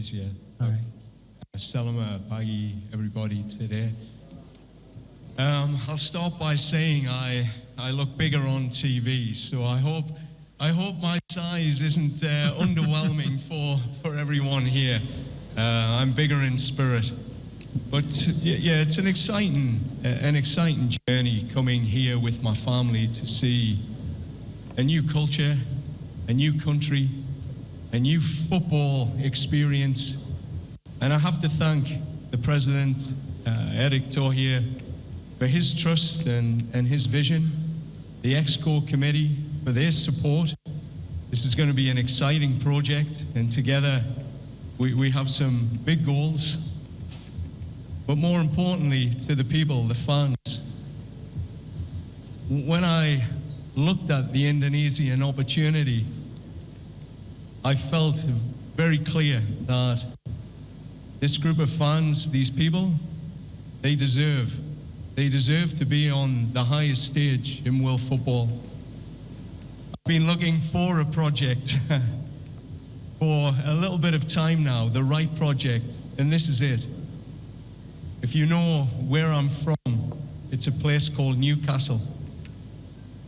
Indonesia. All right. Selamat pagi, everybody, today. I'll start by saying I look bigger on TV, so I hope my size isn't underwhelming for everyone here. I'm bigger in spirit, but yeah, it's an exciting journey coming here with my family to see a new culture, a new country, a new football experience. And I have to thank the President, Eric Thohir, for his trust and his vision, the ExCo committee for their support. This is going to be an exciting project, and together we have some big goals. But more importantly, to the people, the fans, when I looked at the Indonesian opportunity, I felt very clear that this group of fans, these people, they deserve to be on the highest stage in world football. I've been looking for a project for a little bit of time now, the right project, and this is it. If you know where I'm from, it's a place called Newcastle.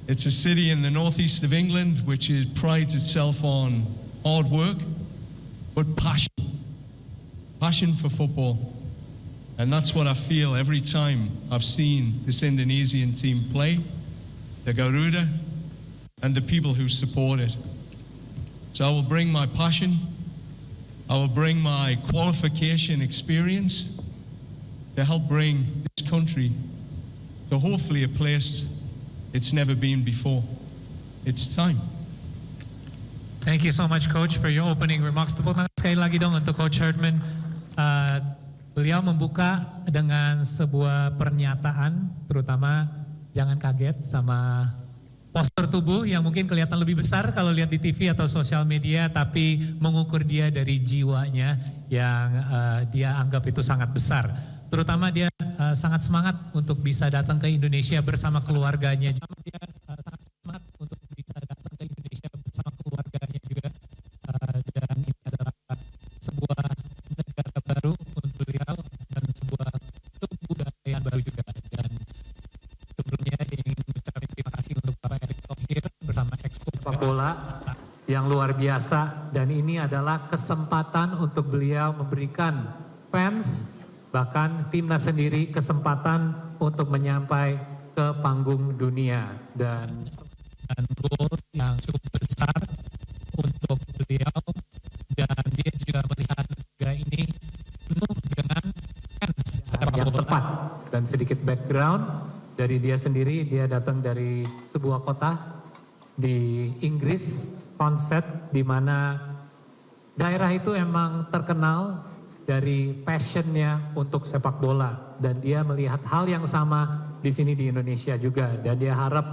It's a city in the northeast of England which prides itself on hard work, but passion for football. And that's what I feel every time I've seen this Indonesian team play, the Garuda, and the people who support it. So I will bring my passion, I will bring my qualification experience to help bring this country to hopefully a place it's never been before. It's time. Thank you so much, Coach, for your opening remarks. Tepuk tangan sekali lagi dong untuk Coach Herdman. Beliau membuka dengan sebuah pernyataan, terutama jangan kaget sama postur tubuh yang mungkin kelihatan lebih besar kalau lihat di TV atau sosial media, tapi mengukur dia dari jiwanya yang dia anggap itu sangat besar. Terutama dia sangat semangat untuk bisa datang ke Indonesia bersama keluarganya. Dia sangat semangat untuk bisa datang ke Indonesia bersama keluarganya juga. Dan ini adalah sebuah negara baru untuk beliau dan sebuah kebudayaan baru juga. Dan sebelumnya ingin mengucapkan terima kasih untuk Bapak Erick Thohir bersama ExCo sepak bola yang luar biasa. Dan ini adalah kesempatan untuk beliau memberikan fans, bahkan timnas sendiri, kesempatan untuk menyampai ke panggung dunia. Dan gol yang cukup besar untuk beliau, dan dia juga melihat liga ini penuh dengan fans yang tepat. Dan sedikit background dari dia sendiri, dia datang dari sebuah kota di Inggris, Consett, di mana daerah itu emang terkenal dari passionnya untuk sepak bola, dan dia melihat hal yang sama di sini di Indonesia juga, dan dia harap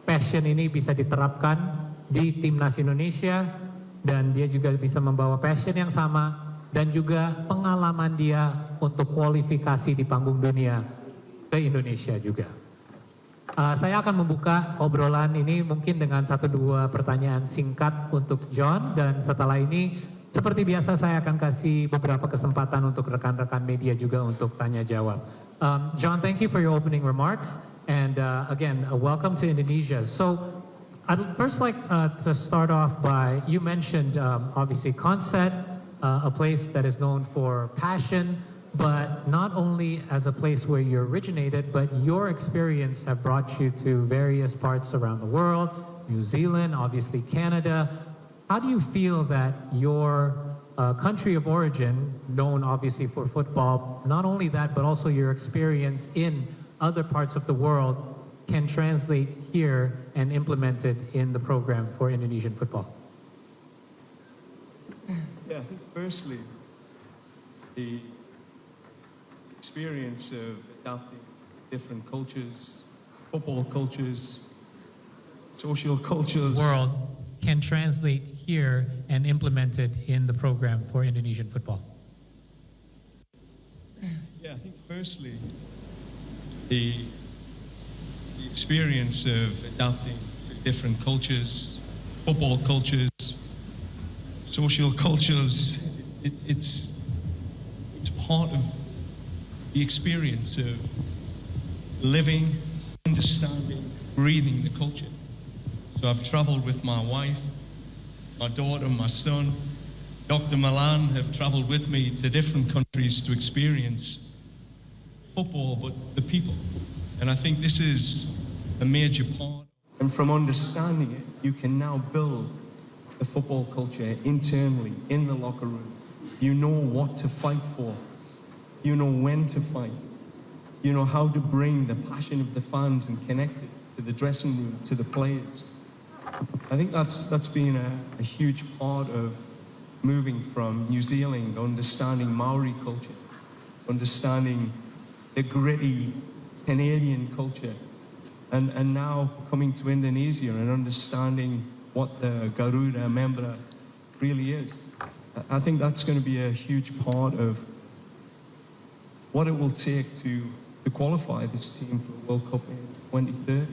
passion ini bisa diterapkan di timnas Indonesia, dan dia juga bisa membawa passion yang sama dan juga pengalaman dia untuk kualifikasi di panggung dunia ke Indonesia juga. Saya akan membuka obrolan ini mungkin dengan 1-2 pertanyaan singkat untuk John, dan setelah ini seperti biasa saya akan kasih beberapa kesempatan untuk rekan-rekan media juga untuk tanya jawab. John, thank you for your opening remarks, and again, welcome to Indonesia. So I'd first like to start off by, you mentioned obviously Consett, a place that is known for passion, but not only as a place where you originated, but your experience have brought you to various parts around the world, New Zealand, obviously Canada. How do you feel that your country of origin, known obviously for football, not only that, but also your experience in other parts of the world can translate here and implemented in the program for Indonesian football? Yeah, I think firstly, the experience of adapting to different cultures, football cultures, social cultures. World can translate here and implemented in the program for Indonesian football. Yeah, I think firstly, the experience of adapting to different cultures, football cultures, social cultures it's part of the experience of living, understanding, breathing the culture. So I've traveled with my wife, my daughter, my son. Dr. Milan have traveled with me to different countries to experience football, but the people. And I think this is a major part. And from understanding it, you can now build the football culture internally, in the locker room. You know what to fight for. You know when to fight. You know how to bring the passion of the fans and connect it to the dressing room, to the players. I think that's been a huge part of moving from New Zealand, understanding Maori culture, understanding the gritty Canadian culture, and now coming to Indonesia and understanding what the Garuda Membra really is. I think that's going to be a huge part of what it will take to qualify this team for the World Cup in 2030.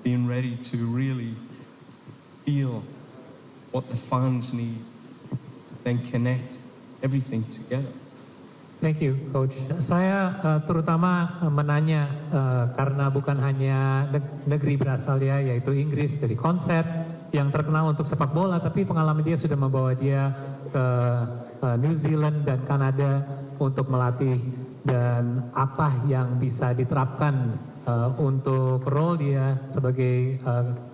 Being ready to really feel what the fans need, then connect everything together. Thank you, Coach. Saya terutama menanya karena bukan hanya negeri berasal dia, yaitu Inggris, dari konsep yang terkenal untuk sepak bola, tapi pengalaman dia sudah membawa dia ke New Zealand dan Kanada untuk melatih, dan apa yang bisa diterapkan untuk role dia sebagai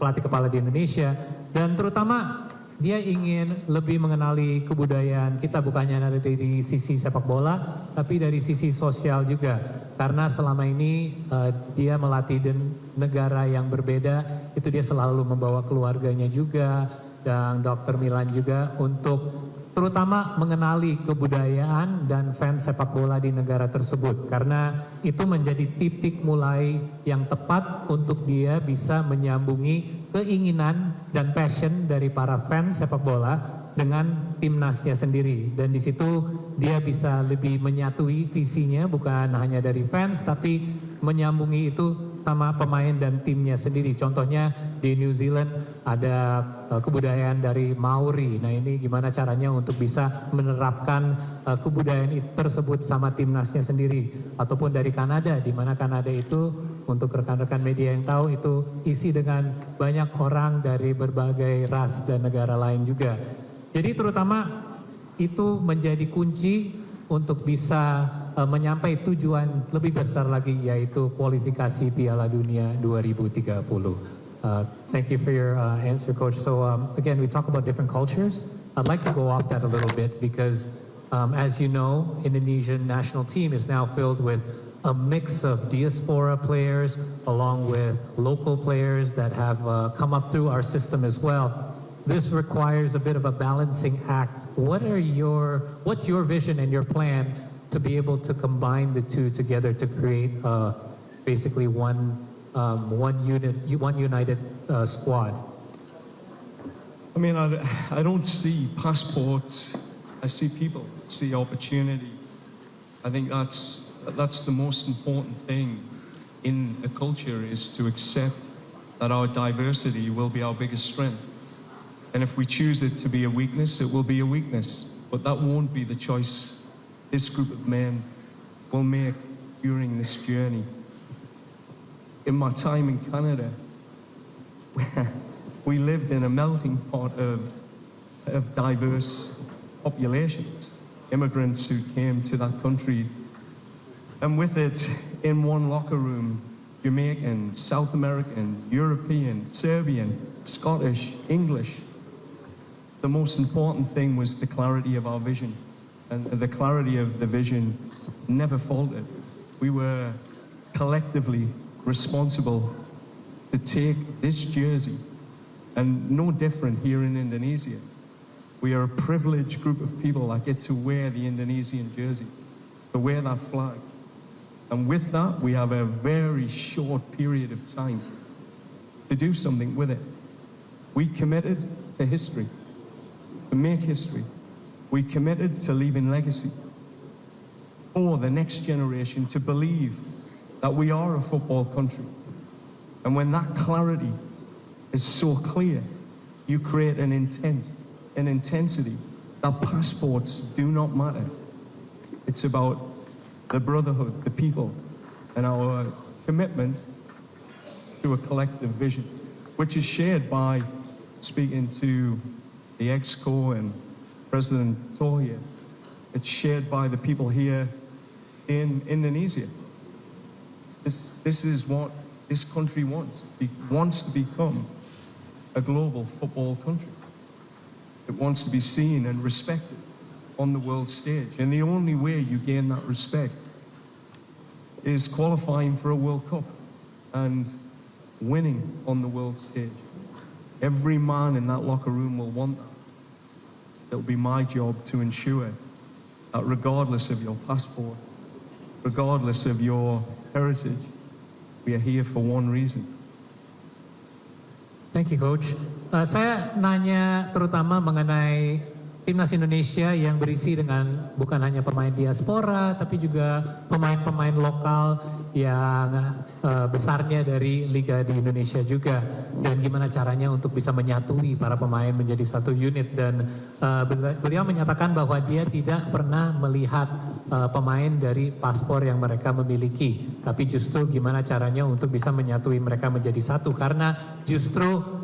pelatih kepala di Indonesia, dan terutama dia ingin lebih mengenali kebudayaan kita, bukannya dari sisi sepak bola, tapi dari sisi sosial juga. Karena selama ini dia melatih di negara yang berbeda, itu dia selalu membawa keluarganya juga, dan Dr. Milan juga, untuk terutama mengenali kebudayaan dan fans sepak bola di negara tersebut. Karena itu menjadi titik mulai yang tepat untuk dia bisa menyambungi keinginan dan passion dari para fans sepak bola dengan timnasnya sendiri, dan di situ dia bisa lebih menyatui visinya, bukan hanya dari fans tapi menyambungi itu sama pemain dan timnya sendiri. Contohnya di New Zealand ada kebudayaan dari Maori. Nah, ini gimana caranya untuk bisa menerapkan kebudayaan tersebut sama timnasnya sendiri. Ataupun dari Kanada, di mana Kanada itu, untuk rekan-rekan media yang tahu, itu isi dengan banyak orang dari berbagai ras dan negara lain juga. Jadi terutama itu menjadi kunci untuk bisa menyampai tujuan lebih besar lagi, yaitu kualifikasi Piala Dunia 2030. Thank you for your answer, Coach. So again, we talk about different cultures. I'd like to go off that a little bit because, as you know, Indonesian national team is now filled with a mix of diaspora players along with local players that have come up through our system as well. This requires a bit of a balancing act. What's your vision and your plan to be able to combine the two together to create basically one united squad? I mean, I don't see passports. I see people. I see opportunity. I think that's the most important thing in a culture, is to accept that our diversity will be our biggest strength. And if we choose it to be a weakness, it will be a weakness. But that won't be the choice this group of men will make during this journey. In my time in Canada, we lived in a melting pot of diverse populations, immigrants who came to that country. And with it, in one locker room, Jamaican, South American, European, Serbian, Scottish, English. The most important thing was the clarity of our vision, and the clarity of the vision never faltered. We were collectively responsible to take this jersey, and no different here in Indonesia. We are a privileged group of people that get to wear the Indonesian jersey, to wear that flag. And with that, we have a very short period of time to do something with it. We committed to history, to make history. We committed to leaving legacy for the next generation to believe that we are a football country. And when that clarity is so clear, you create an intent, an intensity that passports do not matter. It's about the brotherhood, the people, and our commitment to a collective vision, which is shared by, speaking to the EXCO and President Tohir, it's shared by the people here in Indonesia. This is what this country wants. It wants to become a global football country. It wants to be seen and respected on the world stage. And the only way you gain that respect is qualifying for a World Cup and winning on the world stage. Every man in that locker room will want that. It'll be my job to ensure that regardless of your passport, regardless of your heritage, we are here for one reason. Thank you, Coach. Saya nanya terutama mengenai timnas Indonesia yang berisi dengan bukan hanya pemain diaspora, tapi juga pemain-pemain lokal yang besarnya dari liga di Indonesia juga. Dan gimana caranya untuk bisa menyatui para pemain menjadi satu unit. Dan beliau menyatakan bahwa dia tidak pernah melihat pemain dari paspor yang mereka miliki. Tapi justru gimana caranya untuk bisa menyatui mereka menjadi satu. Karena justru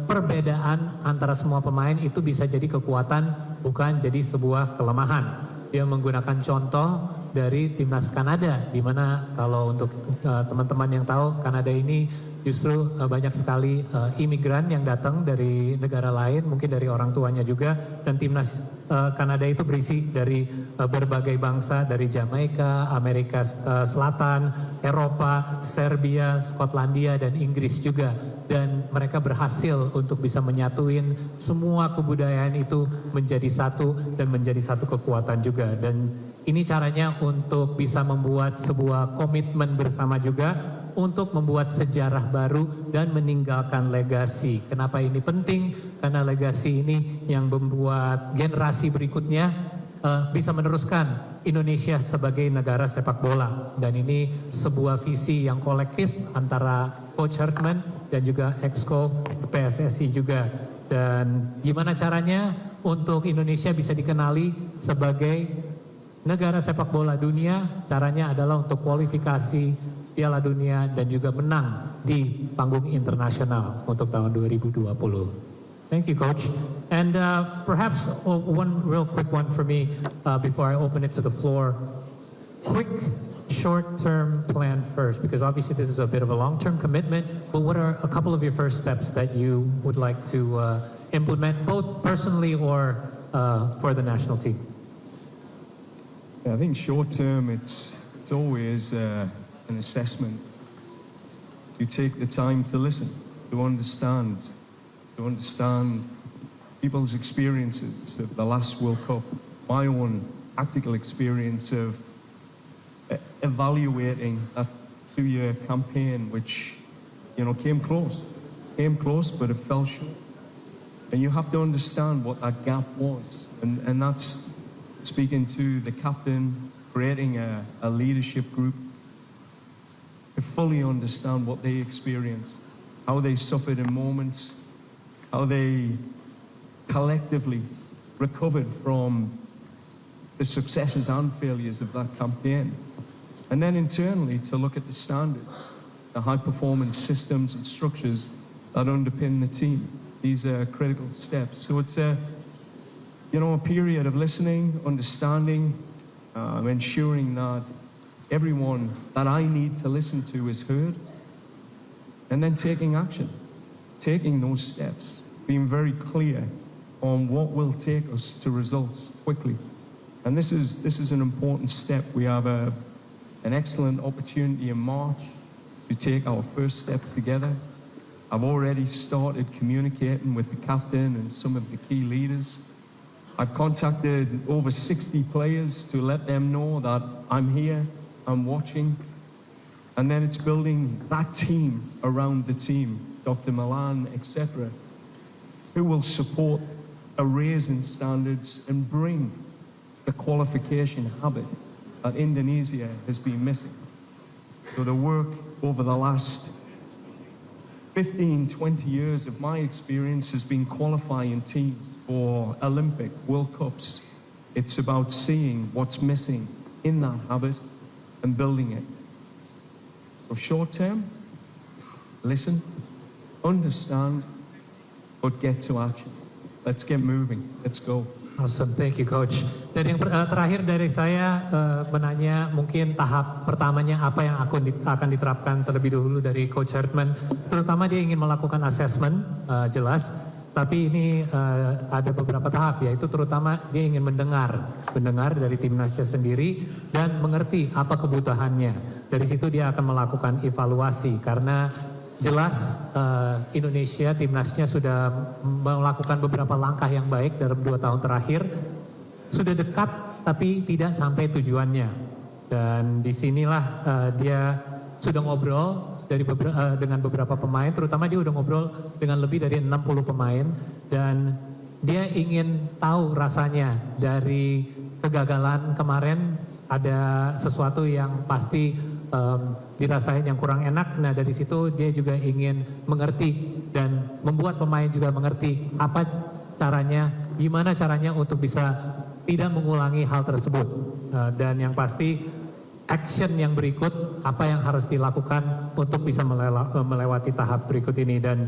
perbedaan antara semua pemain itu bisa jadi kekuatan, bukan jadi sebuah kelemahan. Dia menggunakan contoh dari timnas Kanada, di mana kalau untuk teman-teman yang tahu, Kanada ini justru banyak sekali imigran yang datang dari negara lain, mungkin dari orang tuanya juga, dan timnas Kanada itu berisi dari berbagai bangsa, dari Jamaika, Amerika Selatan, Eropa, Serbia, Skotlandia, dan Inggris juga. Dan mereka berhasil untuk bisa menyatuin semua kebudayaan itu menjadi satu dan menjadi satu kekuatan juga. Dan ini caranya untuk bisa membuat sebuah komitmen bersama juga untuk membuat sejarah baru dan meninggalkan legasi. Kenapa ini penting? Karena legasi ini yang membuat generasi berikutnya bisa meneruskan Indonesia sebagai negara sepak bola. Dan ini sebuah visi yang kolektif antara Coach Herdman dan juga Exco PSSI juga. Dan gimana caranya untuk Indonesia bisa dikenali sebagai negara sepak bola dunia? Caranya adalah untuk kualifikasi Piala Dunia dan juga menang di panggung internasional untuk tahun 2020. Thank you, Coach. And perhaps one real quick one for me before I open it to the floor. Quick short-term plan first, because obviously this is a bit of a long-term commitment, but what are a couple of your first steps that you would like to implement, both personally or for the national team? Yeah, I think short-term, it's always an assessment. You take the time to listen, to understand people's experiences of the last World Cup, my own tactical experience of evaluating that 2-year campaign, which, came close, but it fell short. And you have to understand what that gap was. And that's speaking to the captain, creating a leadership group to fully understand what they experienced, how they suffered in moments, how they collectively recovered from the successes and failures of that campaign. And then internally to look at the standards, the high-performance systems and structures that underpin the team. These are critical steps. So it's a period of listening, understanding, ensuring that everyone that I need to listen to is heard, and then taking action, taking those steps, being very clear on what will take us to results quickly. And this is an important step. We have an excellent opportunity in March to take our first step together. I've already started communicating with the captain and some of the key leaders. I've contacted over 60 players to let them know that I'm here, I'm watching. And then it's building that team around the team, Dr. Milan, etc., who will support a raise in standards and bring the qualification habit that Indonesia has been missing. So the work over the last 15, 20 years of my experience has been qualifying teams for Olympic, World Cups. It's about seeing what's missing in that habit and building it. So short term, listen, understand, but get to action. Let's get moving. Let's go. Awesome, thank you Coach. Dan yang terakhir dari saya menanya mungkin tahap pertamanya apa yang akan diterapkan terlebih dahulu dari Coach Hartman. Terutama dia ingin melakukan assessment, jelas. Tapi ini ada beberapa tahap, yaitu terutama dia ingin mendengar dari timnasnya sendiri dan mengerti apa kebutuhannya. Dari situ dia akan melakukan evaluasi karena jelas Indonesia timnasnya sudah melakukan beberapa langkah yang baik dalam 2 tahun terakhir. Sudah dekat tapi tidak sampai tujuannya. Dan disinilah dia sudah ngobrol dengan beberapa pemain, terutama dia udah ngobrol dengan lebih dari 60 pemain. Dan dia ingin tahu rasanya dari kegagalan kemarin, ada sesuatu yang pasti dirasain yang kurang enak. Nah dari situ dia juga ingin mengerti dan membuat pemain juga mengerti apa caranya, gimana caranya untuk bisa tidak mengulangi hal tersebut. Dan yang pasti action yang berikut, apa yang harus dilakukan untuk bisa melewati tahap berikut ini dan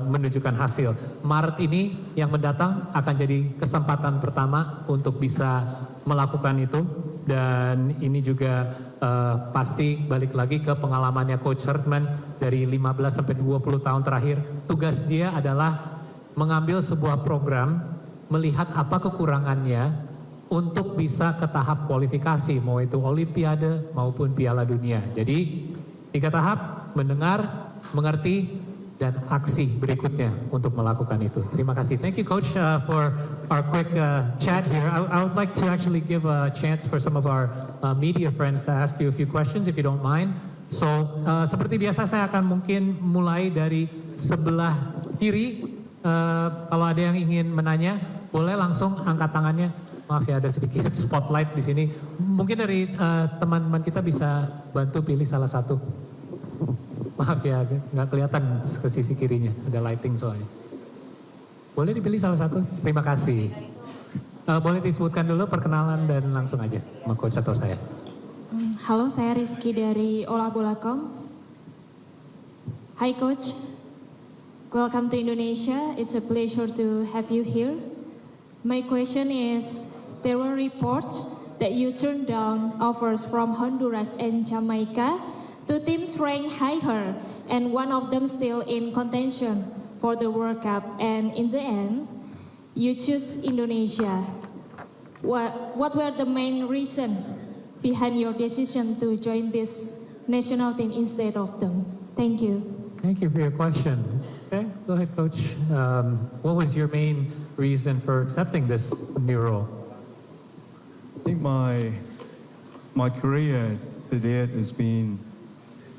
menunjukkan hasil. Maret ini yang mendatang akan jadi kesempatan pertama untuk bisa melakukan itu. Dan ini juga pasti balik lagi ke pengalamannya Coach Hartman dari 15 sampai 20 tahun terakhir. Tugas dia adalah mengambil sebuah program, melihat apa kekurangannya untuk bisa ke tahap kualifikasi, mau itu Olimpiade maupun Piala Dunia. Jadi 3 tahap, mendengar, mengerti, dan aksi berikutnya untuk melakukan itu. Terima kasih. Thank you Coach for our quick chat here. I would like to actually give a chance for some of our media friends to ask you a few questions if you don't mind. So seperti biasa saya akan mungkin mulai dari sebelah kiri. Kalau ada yang ingin menanya, boleh langsung angkat tangannya. Maaf ya ada sedikit spotlight di sini. Mungkin dari teman-teman kita bisa bantu pilih salah satu. Maaf ya, nggak kelihatan ke sisi kirinya, ada lighting soalnya. Boleh dipilih salah satu? Terima kasih. Boleh disebutkan dulu perkenalan dan langsung aja sama Coach atau saya. Halo, saya Rizky dari Olah.com. Hi Coach, welcome to Indonesia. It's a pleasure to have you here. My question is, there were reports that you turned down offers from Honduras and Jamaica. 2 teams ranked higher and one of them still in contention for the World Cup, and in the end you choose Indonesia. What were the main reason behind your decision to join this national team instead of them? Thank you. Thank you for your question. Okay, go ahead Coach. What was your main reason for accepting this new role? I think my career to date has been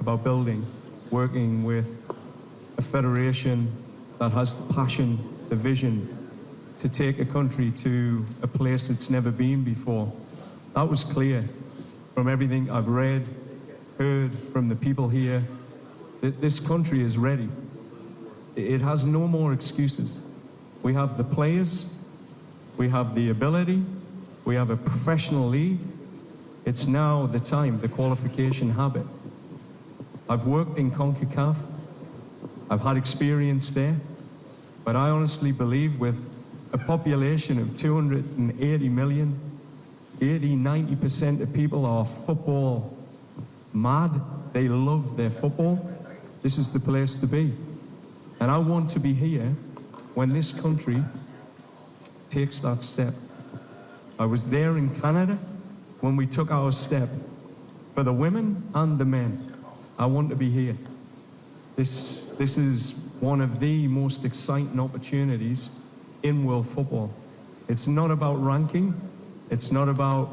about building, working with a federation that has the passion, the vision to take a country to a place it's never been before. That was clear from everything I've read, heard from the people here, that this country is ready. It has no more excuses. We have the players, we have the ability, we have a professional league. It's now the time, the qualification habit. I've worked in CONCACAF, I've had experience there, but I honestly believe with a population of 280 million, 80-90% of people are football mad. They love their football. This is the place to be. And I want to be here when this country takes that step. I was there in Canada when we took our step. For the women and the men, I want to be here. This is one of the most exciting opportunities in world football. It's not about ranking. It's not about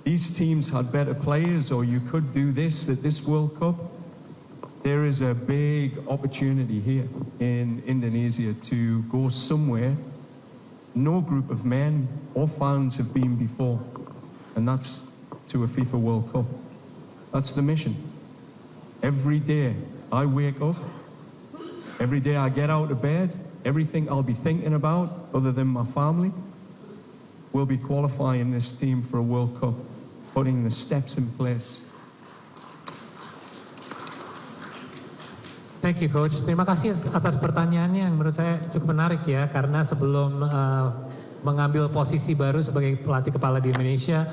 these teams had better players or you could do this at this World Cup. There is a big opportunity here in Indonesia to go somewhere no group of men or fans have been before, and that's to a FIFA World Cup. That's the mission. Every day I wake up Every day I get out of bed, everything I'll be thinking about, other than my family, will be qualifying this team for a World Cup, putting the steps in place. Thank you, Coach. Terima kasih atas pertanyaannya yang menurut saya cukup menarik ya, karena sebelum mengambil posisi baru sebagai pelatih kepala di Indonesia,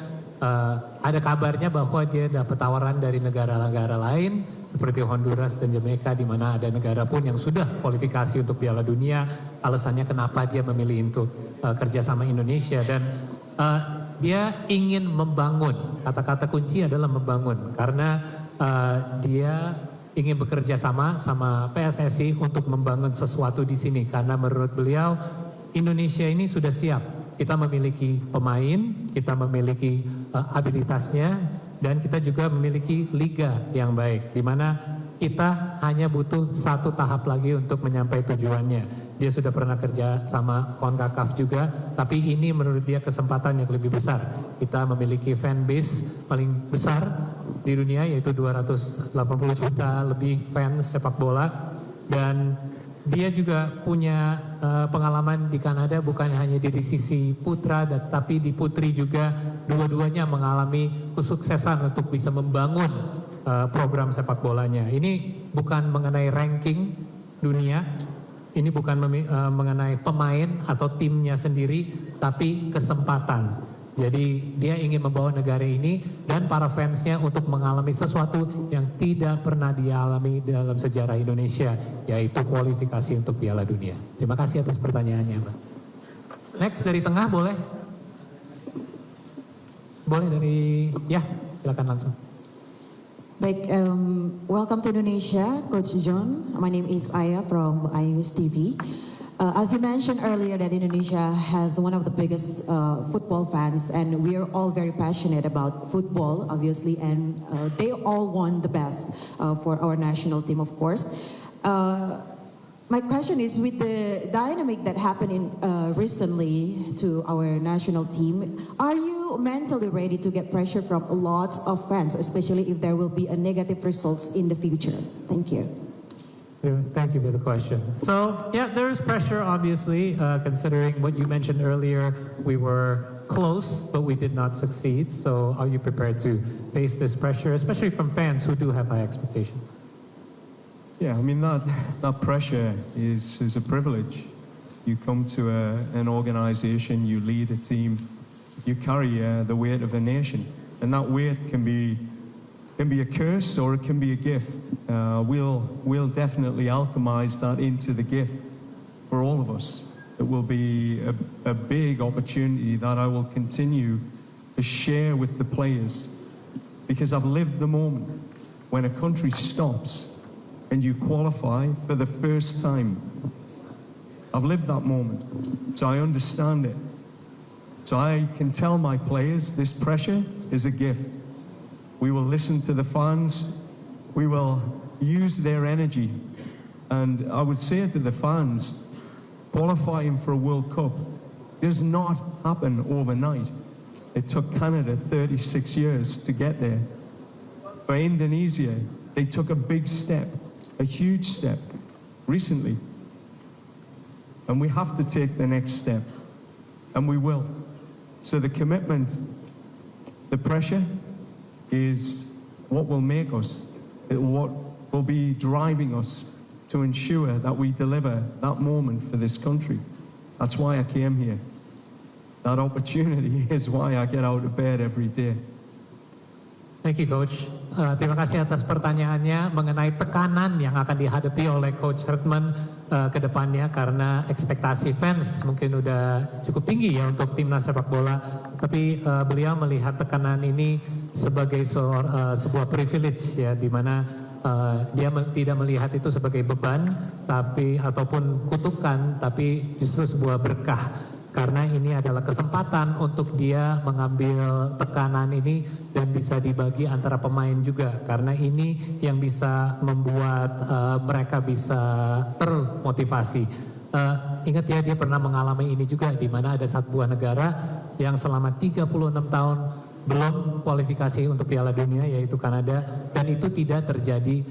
ada kabarnya bahwa dia dapat tawaran dari negara-negara lain seperti Honduras dan Jamaica, di mana ada negara pun yang sudah kualifikasi untuk Piala Dunia. Alasannya kenapa dia memilih untuk kerja sama Indonesia, dan dia ingin membangun. Kata-kata kunci adalah membangun, karena dia ingin bekerja sama PSSI untuk membangun sesuatu di sini, karena menurut beliau Indonesia ini sudah siap. Kita memiliki pemain, kita memiliki abilitasnya, dan kita juga memiliki liga yang baik, di mana kita hanya butuh satu tahap lagi untuk menyampai tujuannya. Dia sudah pernah kerja sama CONCACAF juga, tapi ini menurut dia kesempatan yang lebih besar. Kita memiliki fan base paling besar di dunia, yaitu 280 juta lebih fans sepak bola, dan dia juga punya pengalaman di Kanada, bukan hanya di sisi putra, tapi di putri juga. Dua-duanya mengalami kesuksesan untuk bisa membangun program sepak bolanya. Ini bukan mengenai ranking dunia, ini bukan mengenai pemain atau timnya sendiri, tapi kesempatan. Jadi dia ingin membawa negara ini dan para fansnya untuk mengalami sesuatu yang tidak pernah dialami dalam sejarah Indonesia, yaitu kualifikasi untuk Piala Dunia. Terima kasih atas pertanyaannya, Mbak. Next dari tengah boleh? Boleh dari, ya silakan langsung. Baik, welcome to Indonesia, Coach John. My name is Aya from iNews TV. As you mentioned earlier, that Indonesia has one of the biggest football fans, and we are all very passionate about football, obviously, and they all want the best for our national team, of course. My question is, with the dynamic that happened recently to our national team, are you mentally ready to get pressure from lots of fans, especially if there will be a negative results in the future? Thank you. Thank you for the question. So, yeah, there is pressure, obviously, considering what you mentioned earlier. We were close, but we did not succeed. So, are you prepared to face this pressure, especially from fans who do have high expectations? Yeah, I mean, that pressure is a privilege. You come to an organization, you lead a team, you carry the weight of a nation, and that weight can be a curse or it can be a gift. We'll definitely alchemize that into the gift for all of us. It will be a big opportunity that I will continue to share with the players, because I've lived the moment when a country stops and you qualify for the first time. I've lived that moment, so I understand it. So I can tell my players this pressure is a gift. We will listen to the fans, we will use their energy, and I would say to the fans, qualifying for a World Cup does not happen overnight. It took Canada 36 years to get there. For Indonesia, they took a big step, a huge step, recently. And we have to take the next step, and we will. So the commitment, the pressure, is what will make us, what will be driving us to ensure that we deliver that moment for this country. That's why I came here. That opportunity is why I get out of bed every day. Thank you, Coach. Terima kasih atas pertanyaannya mengenai tekanan yang akan dihadapi oleh Coach Hartman ke depannya, karena ekspektasi fans mungkin udah cukup tinggi ya untuk timnas sepak bola. Tapi beliau melihat tekanan ini sebagai sebuah privilege ya, di mana dia tidak melihat itu sebagai beban ataupun kutukan, tapi justru sebuah berkah. Karena ini adalah kesempatan untuk dia mengambil tekanan ini dan bisa dibagi antara pemain juga. Karena ini yang bisa membuat mereka bisa termotivasi. Ingat ya, dia pernah mengalami ini juga, di mana ada satu buah negara yang selama 36 tahun belum kualifikasi untuk Piala Dunia yaitu Kanada, dan itu tidak terjadi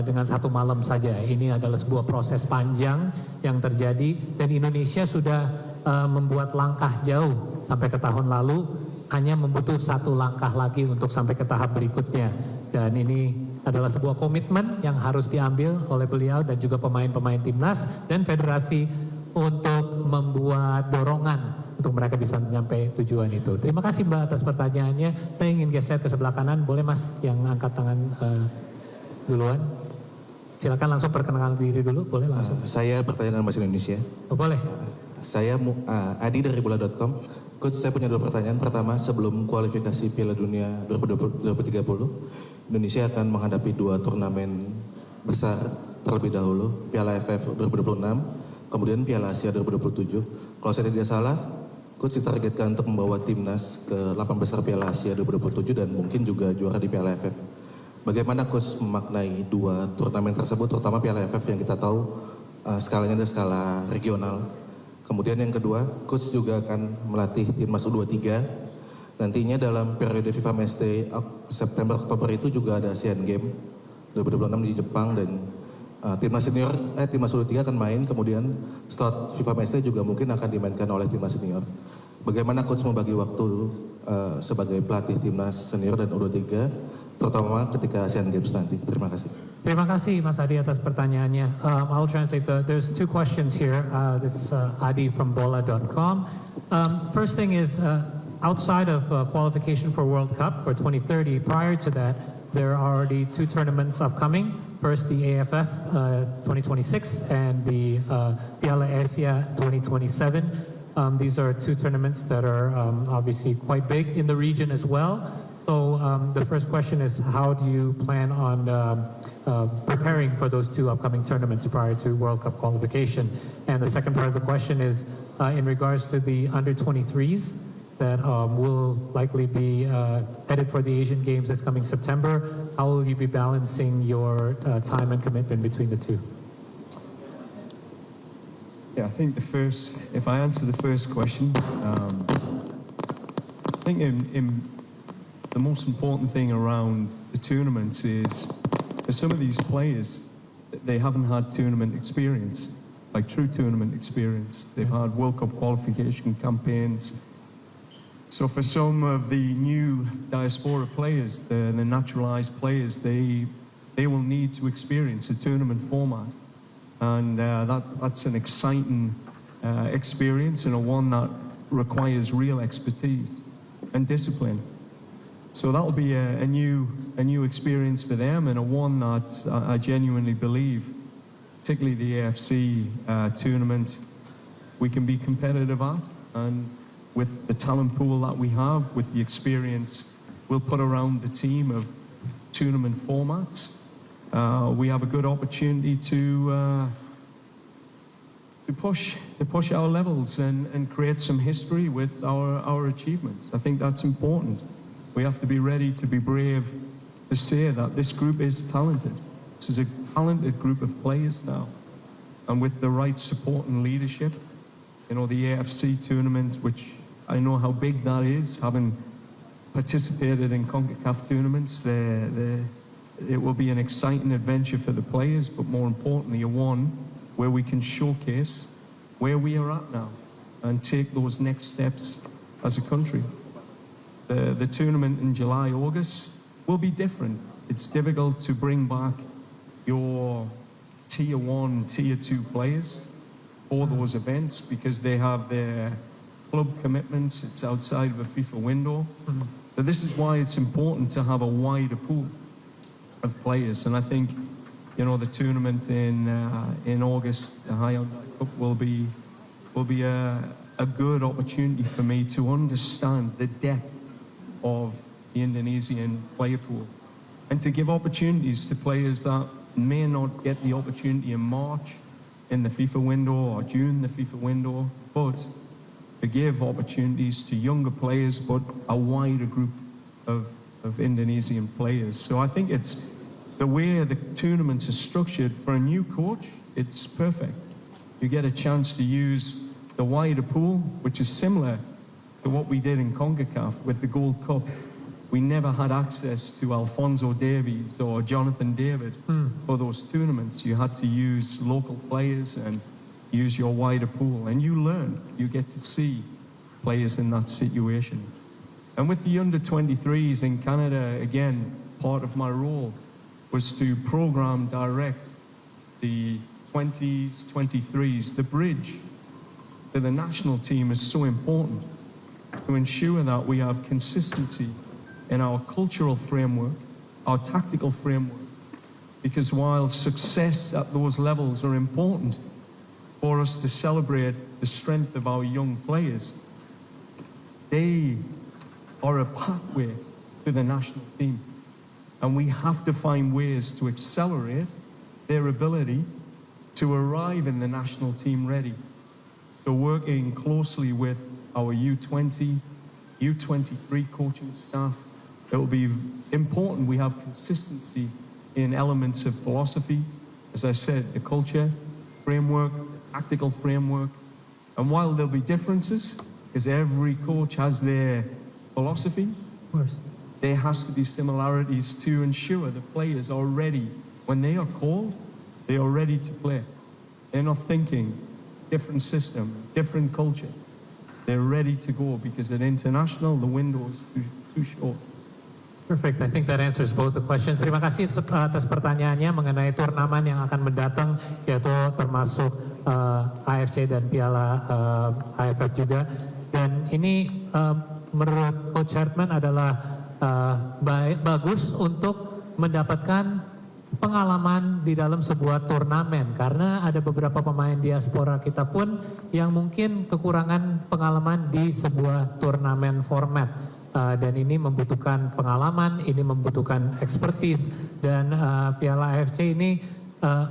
dengan satu malam saja. Ini adalah sebuah proses panjang yang terjadi, dan Indonesia sudah membuat langkah jauh sampai ke tahun lalu, hanya membutuh satu langkah lagi untuk sampai ke tahap berikutnya. Dan ini adalah sebuah komitmen yang harus diambil oleh beliau dan juga pemain-pemain timnas dan federasi untuk membuat dorongan untuk mereka bisa mencapai tujuan itu. Terima kasih Mbak atas pertanyaannya. Saya ingin geser ke sebelah kanan. Boleh Mas yang angkat tangan duluan? Silakan langsung perkenalkan diri dulu. Boleh langsung. Saya bertanya dalam bahasa Indonesia. Oh, boleh. Saya Adi dari bola.com. Coach, saya punya dua pertanyaan. Pertama, sebelum kualifikasi Piala Dunia 2030, Indonesia akan menghadapi dua turnamen besar terlebih dahulu. Piala AFF 2026, kemudian Piala Asia 2027. Kalau saya tidak salah, Coach ditargetkan untuk membawa timnas ke 8 besar Piala Asia 2027 dan mungkin juga juara di Piala AFF. Bagaimana Coach memaknai dua turnamen tersebut, terutama Piala AFF yang kita tahu skalanya adalah skala regional. Kemudian yang kedua, Coach juga akan melatih timnas U23. Nantinya dalam periode FIFA Matchday September-Oktober itu juga ada Asian Games 2026 di Jepang, dan timnas senior, timnas U23 akan main, kemudian setelah FIFA Matchday juga mungkin akan dimainkan oleh timnas senior. Bagaimana Coach membagi waktu sebagai pelatih timnas senior dan U23, terutama ketika Asian Games nanti? Terima kasih. Terima kasih Mas Adi atas pertanyaannya. I'll translate. There's two questions here. This is Adi from bola.com. First thing is, outside of qualification for World Cup for 2030, prior to that, there are already two tournaments upcoming. First, the AFF 2026 and the Piala Asia 2027. These are two tournaments that are obviously quite big in the region as well. So the first question is, how do you plan on preparing for those two upcoming tournaments prior to World Cup qualification? And the second part of the question is, in regards to the under-23s that will likely be headed for the Asian Games this coming September, how will you be balancing your time and commitment between the two? Yeah, I think if I answer the first question, I think the most important thing around the tournaments is for some of these players, they haven't had tournament experience, like true tournament experience. They've had World Cup qualification campaigns. So for some of the new diaspora players, the naturalized players, they will need to experience a tournament format. And that's an exciting experience, and a one that requires real expertise and discipline. So that'll be a new experience for them, and a one that I genuinely believe, particularly the AFC tournament, we can be competitive at. And with the talent pool that we have, with the experience we'll put around the team of tournament formats, we have a good opportunity to push our levels and create some history with our achievements. I think that's important. We have to be ready to be brave to say that this group is talented. This is a talented group of players now. And with the right support and leadership, the AFC tournament, which I know how big that is, having participated in CONCACAF tournaments, it will be an exciting adventure for the players, but more importantly, a one where we can showcase where we are at now and take those next steps as a country. The tournament in July, August will be different. It's difficult to bring back your tier 1, tier 2 players for those events because they have their club commitments. It's outside of a FIFA window. So this is why it's important to have a wider pool of players. And I think, the tournament in August, the Hyundai Cup, will be a good opportunity for me to understand the depth of the Indonesian player pool and to give opportunities to players that may not get the opportunity in March in the FIFA window or June the FIFA window, but to give opportunities to younger players, but a wider group of Indonesian players. So I think it's the way the tournaments are structured for a new coach, it's perfect. You get a chance to use the wider pool, which is similar to what we did in CONCACAF with the Gold Cup we never had access to Alphonso Davies or Jonathan David for those tournaments. You had to use local players and use your wider pool, and you learn. You get to see players in that situation. And with the under-23s in Canada, again, part of my role was to program direct the 20s, 23s. The bridge to the national team is so important to ensure that we have consistency in our cultural framework, our tactical framework, because while success at those levels are important for us to celebrate the strength of our young players, they are a pathway to the national team. And we have to find ways to accelerate their ability to arrive in the national team ready. So working closely with our U20, U23 coaching staff, it will be important we have consistency in elements of philosophy. As I said, the culture framework, the tactical framework. And while there'll be differences, because every coach has their philosophy, Of course. there has to be similarities to ensure the players are ready. When they are called, they are ready to play. They're not thinking different system, different culture. They're ready to go because at international, the window is too short. Perfect. I think that answers both the questions. Terima kasih atas pertanyaannya mengenai turnamen yang akan mendatang, yaitu termasuk AFC dan Piala AFF juga. Dan ini menurut Coach Hartman adalah bagus untuk mendapatkan pengalaman di dalam sebuah turnamen, karena ada beberapa pemain diaspora kita pun yang mungkin kekurangan pengalaman di sebuah turnamen format. Dan ini membutuhkan pengalaman, ini membutuhkan expertise, dan Piala AFC ini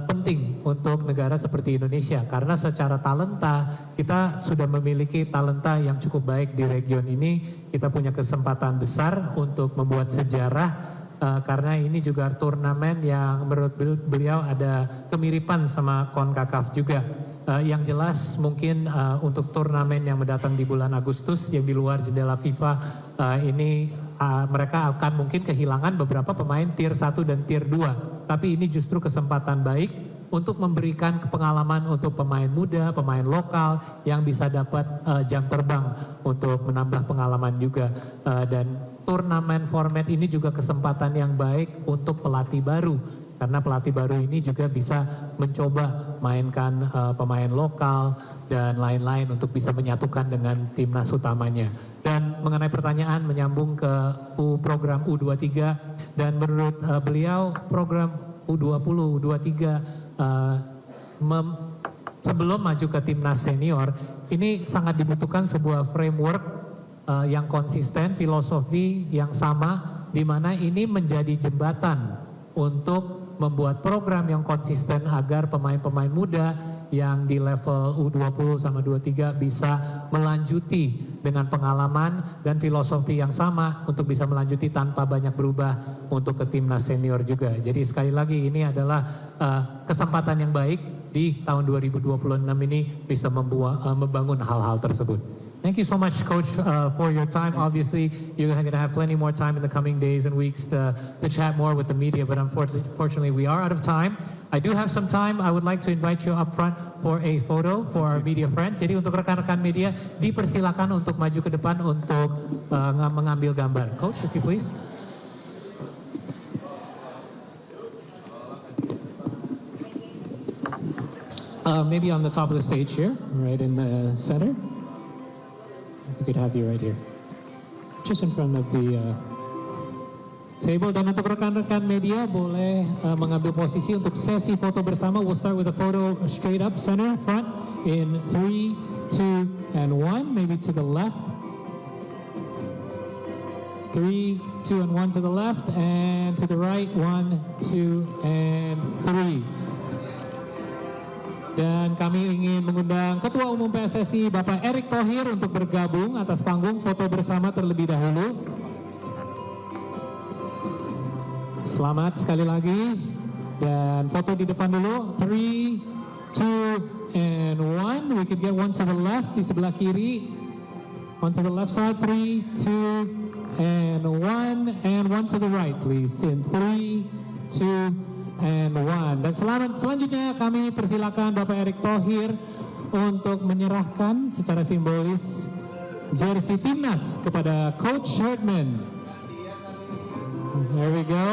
penting untuk negara seperti Indonesia karena secara talenta kita sudah memiliki talenta yang cukup baik di region ini. Kita punya kesempatan besar untuk membuat sejarah karena ini juga turnamen yang menurut beliau ada kemiripan sama CONCACAF juga. Yang jelas mungkin untuk turnamen yang mendatang di bulan Agustus yang di luar jendela FIFA ini mereka akan mungkin kehilangan beberapa pemain tier 1 dan tier 2. Tapi ini justru kesempatan baik untuk memberikan pengalaman untuk pemain muda, pemain lokal yang bisa dapat jam terbang untuk menambah pengalaman juga. Dan turnamen format ini juga kesempatan yang baik untuk pelatih baru. Karena pelatih baru ini juga bisa mencoba mainkan pemain lokal dan lain-lain untuk bisa menyatukan dengan timnas utamanya. Dan mengenai pertanyaan menyambung ke program U23, dan menurut beliau program U20, U23 sebelum maju ke timnas senior ini sangat dibutuhkan sebuah framework yang konsisten, filosofi yang sama, di mana ini menjadi jembatan untuk membuat program yang konsisten agar pemain-pemain muda yang di level U20 sama 23 bisa melanjuti dengan pengalaman dan filosofi yang sama untuk bisa melanjuti tanpa banyak berubah untuk ke timnas senior juga. Jadi sekali lagi ini adalah kesempatan yang baik di tahun 2026 ini bisa membangun hal-hal tersebut. Thank you so much, Coach, for your time. Obviously, you're going to have plenty more time in the coming days and weeks to chat more with the media, but unfortunately, we are out of time. I do have some time. I would like to invite you up front for a photo for our media friends. Jadi untuk rekan-rekan media, dipersilakan untuk maju ke depan untuk mengambil gambar. Coach, if you please. Maybe on the top of the stage here, right in the center. We could have you right here, just in front of the table. Dan untuk rekan-rekan media boleh mengambil posisi untuk sesi foto bersama. We'll start with a photo straight up center front in 3, 2, and 1. Maybe to the left. 3, 2, and 1 to the left, and to the right. 1, 2, and 3. Dan kami ingin mengundang Ketua Umum PSSI Bapak Erick Thohir untuk bergabung atas panggung foto bersama terlebih dahulu. Selamat sekali lagi. Dan foto di depan dulu. 3, 2, and 1. We could get one to the left, di sebelah kiri. One to the left side. 3, 2, and 1. one to the right, please. In 3, 2, and 1. Dan selanjutnya kami persilakan Bapak Erick Thohir untuk menyerahkan secara simbolis jersey timnas kepada Coach Herdman. There we go.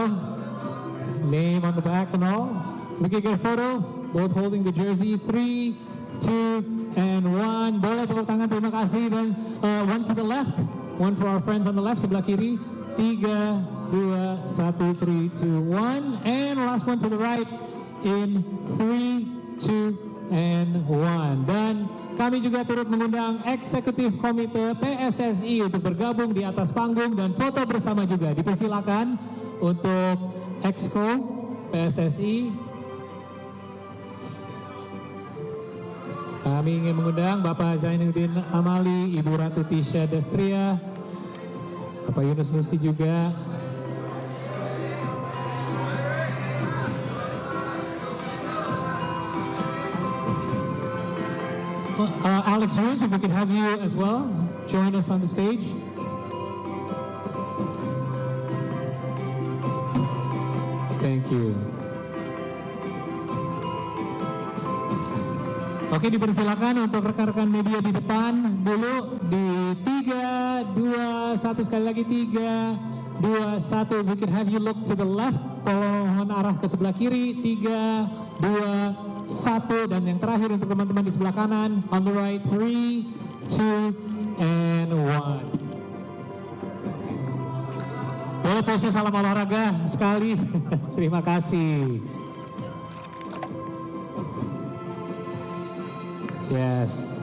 Name on the back and all. We can get a photo, both holding the jersey. 3, 2, and 1. Boleh tepuk tangan, terima kasih. Dan one to the left, one for our friends on the left, sebelah kiri. 3, 2, 1, 3, 2, 1. And last one to the right in 3, 2, and 1. Dan kami juga turut mengundang eksekutif komite PSSI untuk bergabung di atas panggung dan foto bersama juga. Dipersilakan untuk Exco PSSI. Kami ingin mengundang Bapak Zainuddin Amali, Ibu Ratu Tisha Destria, Bapak Yunus Nusi juga. Alex Rose, if we could have you as well, join us on the stage. Thank you. Oke, dipersilakan untuk rekan-rekan media di depan dulu di 3, 2, 1 sekali lagi 3, 2, 1. We can have you look to the left, mohon arah ke sebelah kiri. 3, 2, 1. Dan yang terakhir untuk teman-teman di sebelah kanan, on the right. 3, 2, and 1. Boleh pose salam olahraga sekali. Terima kasih. Yes.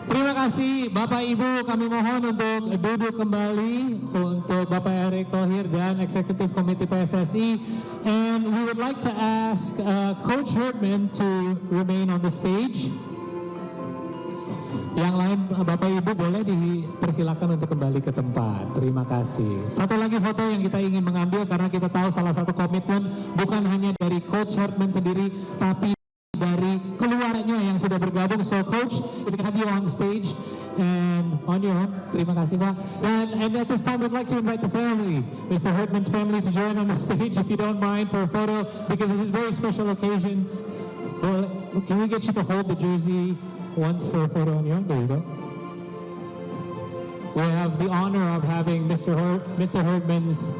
Terima kasih Bapak Ibu, kami mohon untuk duduk kembali untuk Bapak Erick Thohir dan Eksekutif Komite PSSI. And we would like to ask Coach Herdman to remain on the stage. Yang lain Bapak Ibu boleh dipersilakan untuk kembali ke tempat. Terima kasih. Satu lagi foto yang kita ingin mengambil karena kita tahu salah satu komitmen bukan hanya dari Coach Herdman sendiri, tapi dari keluarganya yang sudah bergabung. So Coach, if we can have you on stage and on your own. Terima kasih Pak. And at this time we'd like to invite the family, Mr. Herdman's family, to join on the stage if you don't mind for a photo, because this is a very special occasion. Well, can we get you to hold the jersey once for a photo on your own? There you go. We have the honor of having Mr. Herdman's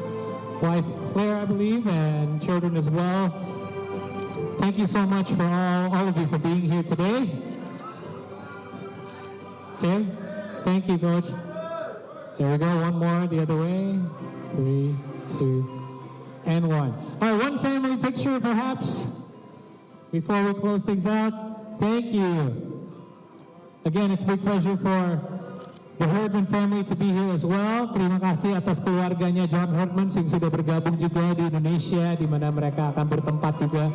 wife Claire, I believe, and children as well. Thank you so much for all of you for being here today. Okay, thank you, Coach. There we go, one more the other way. 3, 2, and 1. All right, one family picture perhaps before we close things out. Thank you. Again, it's a big pleasure for the Herdman family to be here as well. Terima kasih atas keluarganya John Herdman yang sudah bergabung juga di Indonesia, di mana mereka akan bertempat juga.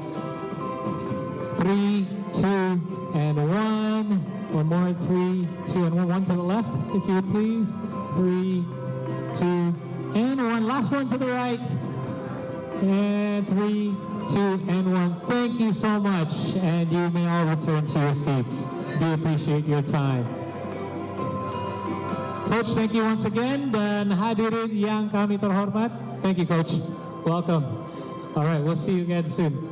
3, 2, and 1. One more, 3, 2, and 1. One to the left, if you would please. 3, 2, and 1. Last one to the right. And 3, 2, and 1. Thank you so much. And you may all return to your seats. Do appreciate your time. Coach, thank you once again. Dan hadirin yang kami terhormat. Thank you, Coach. Welcome. All right, we'll see you again soon.